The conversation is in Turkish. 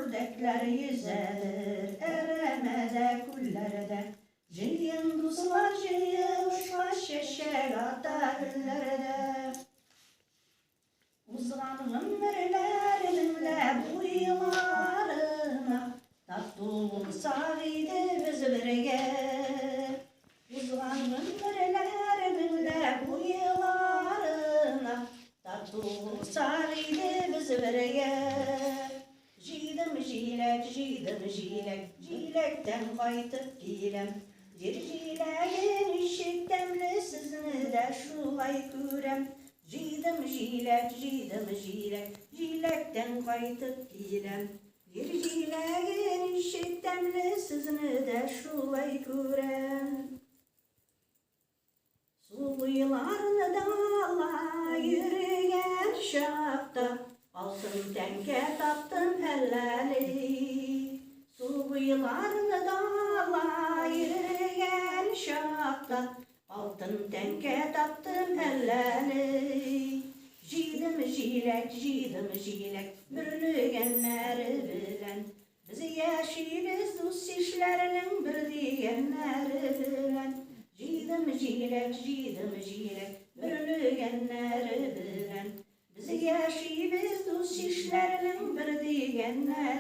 ördekler yüzelir eremede kullerde. Ceylan dostlar ceylan şeşer atar illerde. Uzan ömürlerimle bu yıllarına tatlılık sağıydı biz birge. Uzan ömürlerimle bu yıllarına tatlılık sağıydı biz birge. Jidim jilek, jilekten kaytıp gilem. Jileğin işik demli sizni de şulay kürem. Jidim jilek, jilekten kaytıp gilem. Jileğin işik demli sizni de şulay kürem. Suyularını dağla yürüyen şapta, altın tenke taptım helleli. Suyularını dağla yürüyen şapta, altın tenke taptım helleli. Jidim jilek, bürlügenleri bilen. Bizi yaşayız dus işlerinin bir diyenleri bilen. Jidim jilek, bürlügenleri bilen. Bizi yaşayız dus işlerinin bir diyenleri